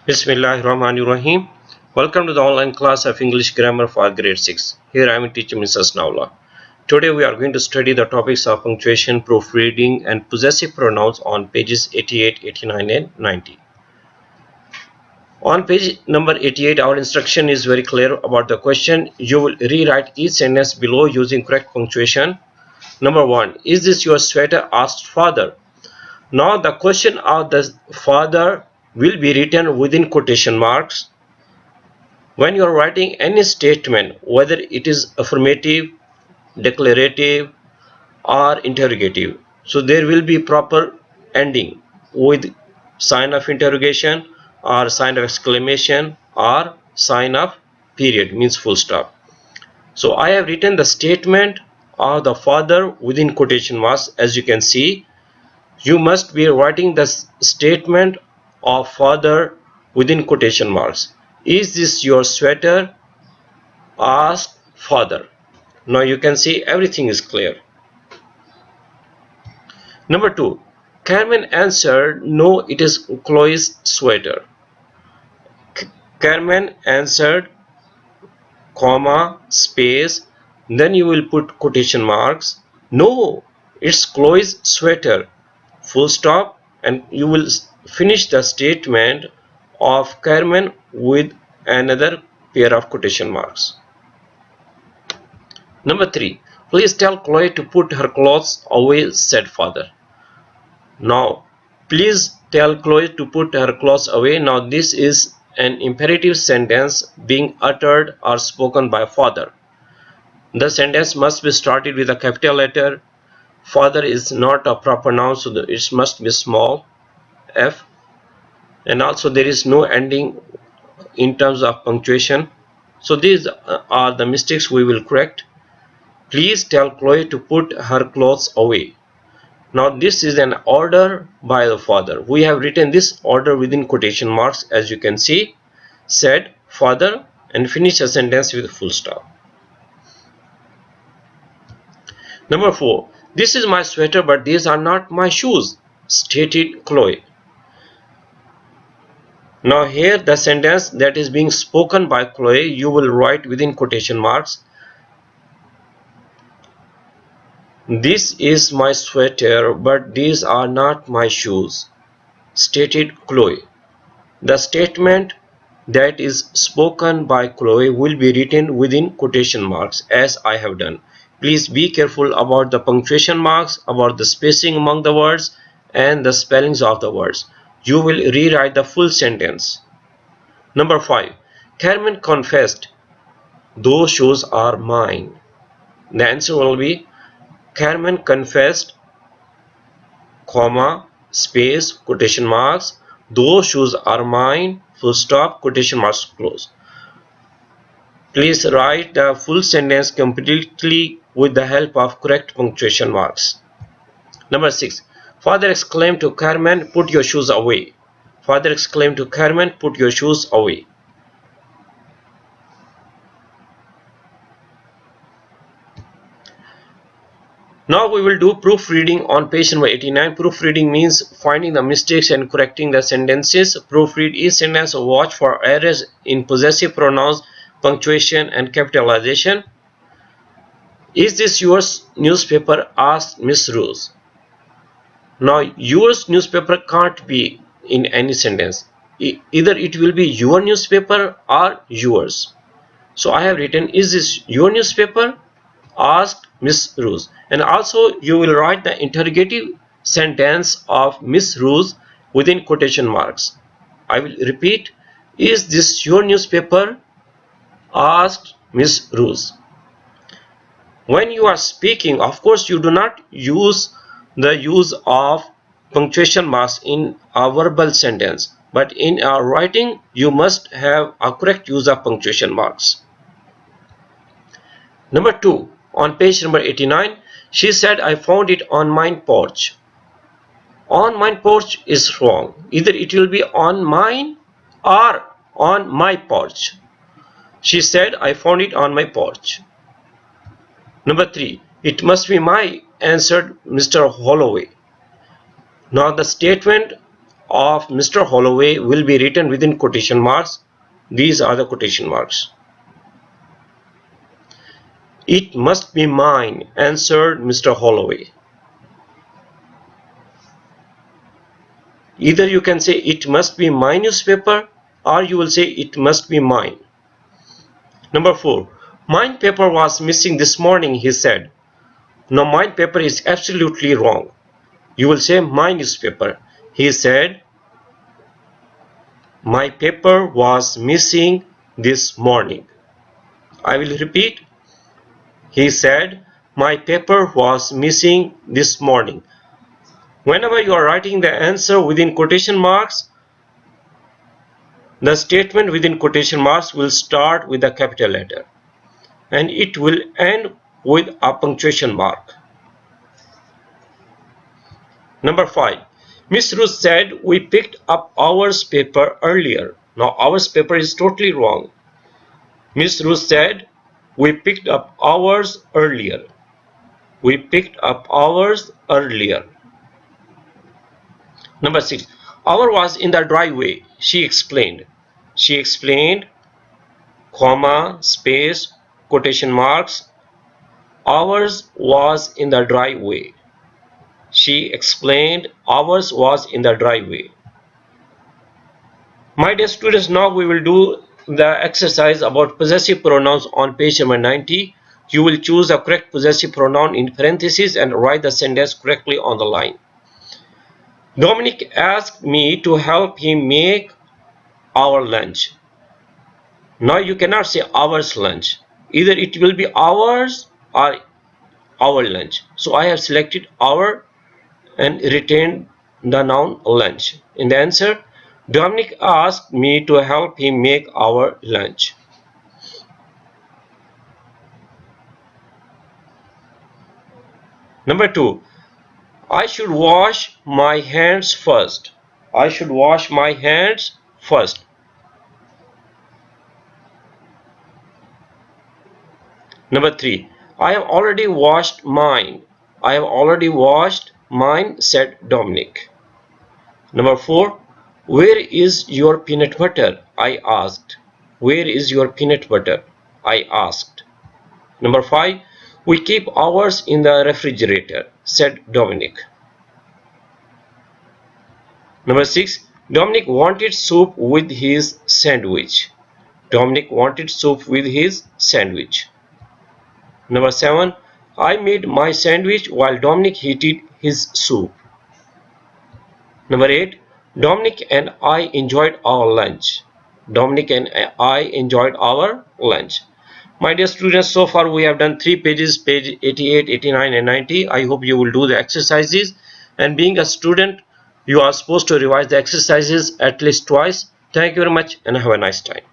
Bismillahirrahmanirrahim. Welcome to the online class of English Grammar for grade 6. Here I am teacher Mrs. Naula. Today we are going to study the topics of punctuation, proofreading and possessive pronouns on pages 88, 89 and 90. On page number 88, our instruction is very clear about the question. You will rewrite each sentence below using correct punctuation. Number 1. Is this your sweater? Asked father. Now the question of the father will be written within quotation marks. When you are writing any statement, whether it is affirmative, declarative or interrogative, so there will be proper ending with sign of interrogation or sign of exclamation or sign of period, means full stop. So I have written the statement of the father within quotation marks. As you can see, you must be writing the statement of father within quotation marks. Is this your sweater? Asked father. Now you can see everything is clear. Number 2. Carmen answered, no, it is Chloe's sweater. Carmen answered, comma, space, then you will put quotation marks. No, it's Chloe's sweater. Full stop, and you will finish the statement of Carmen with another pair of quotation marks. Number 3. Please tell Chloe to put her clothes away, said father. Now, please tell Chloe to put her clothes away. Now, this is an imperative sentence being uttered or spoken by father. The sentence must be started with a capital letter. Father is not a proper noun, so it must be small f. And also there is no ending in terms of punctuation. So these are the mistakes we will correct. Please tell Chloe to put her clothes away. Now this is an order by the father. We have written this order within quotation marks, as you can see. Said father, and finish a sentence with a full stop. Number 4. This is my sweater, but these are not my shoes, stated Chloe. Now here the sentence that is being spoken by Chloe, you will write within quotation marks. This is my sweater, but these are not my shoes, stated Chloe. The statement that is spoken by Chloe will be written within quotation marks, as I have done. Please be careful about the punctuation marks, about the spacing among the words and the spellings of the words. You will rewrite the full sentence. Number 5. Carmen confessed, those shoes are mine. The answer will be Carmen confessed, comma, space, quotation marks, those shoes are mine, full stop, quotation marks close. Please write the full sentence completely with the help of correct punctuation marks. Number 6. Father exclaimed to Carmen, put your shoes away. Father exclaimed to Carmen, put your shoes away. Now we will do proofreading on page number 89. Proofreading means finding the mistakes and correcting the sentences. Proofread each sentence, watch for errors in possessive pronouns, punctuation and capitalization. Is this your newspaper? Asked Miss Rose. Now yours newspaper can't be in any sentence. Either it will be your newspaper or yours. So I have written, is this your newspaper? Asked Miss Rose. And also you will write the interrogative sentence of Miss Rose within quotation marks. I will repeat, is this your newspaper? Asked Miss Rose. When you are speaking, of course you do not use the use of punctuation marks in a verbal sentence, but in our writing you must have a correct use of punctuation marks. Number 2. On page number 89, she said, I found it on my porch. On my porch is wrong. Either it will be on mine or on my porch. She said, I found it on my porch. Number 3. It must be my, answered Mr. Holloway. Now the statement of Mr. Holloway will be written within quotation marks. These are the quotation marks. It must be mine, answered Mr. Holloway. Either you can say it must be my newspaper, or you will say it must be mine. Number 4. Mine paper was missing this morning, he said. Now mine paper is absolutely wrong. You will say my newspaper. He said, my paper was missing this morning. I will repeat. He said, my paper was missing this morning. Whenever you are writing the answer within quotation marks, the statement within quotation marks will start with a capital letter and it will end with a punctuation mark. Number 5. Miss Ruth said we picked up ours paper earlier. Now ours paper is totally wrong. Miss Ruth said we picked up ours earlier. We picked up ours earlier. Number 6. Our was in the driveway, she explained. She explained, comma, space, quotation marks. Ours was in the driveway. She explained, ours was in the driveway. My dear students, now we will do the exercise about possessive pronouns on page number 90. You will choose a correct possessive pronoun in parentheses and write the sentence correctly on the line. Dominic asked me to help him make our lunch. Now you cannot say ours lunch. Either it will be ours or our lunch. So I have selected our and retained the noun lunch. In the answer, Dominic asked me to help him make our lunch. Number 2. I should wash my hands first. I should wash my hands first. Number 3. I have already washed mine. I have already washed mine, said Dominic. Number 4. Where is your peanut butter? I asked. Where is your peanut butter? I asked. Number 5. We keep ours in the refrigerator, said Dominic. Number 6. Dominic wanted soup with his sandwich. Dominic wanted soup with his sandwich. Number 7. I made my sandwich while Dominic heated his soup. Number 8. Dominic and I enjoyed our lunch. Dominic and I enjoyed our lunch. My dear students, so far we have done 3 pages, page 88, 89 and 90. I hope you will do the exercises. And being a student, you are supposed to revise the exercises at least twice. Thank you very much and have a nice time.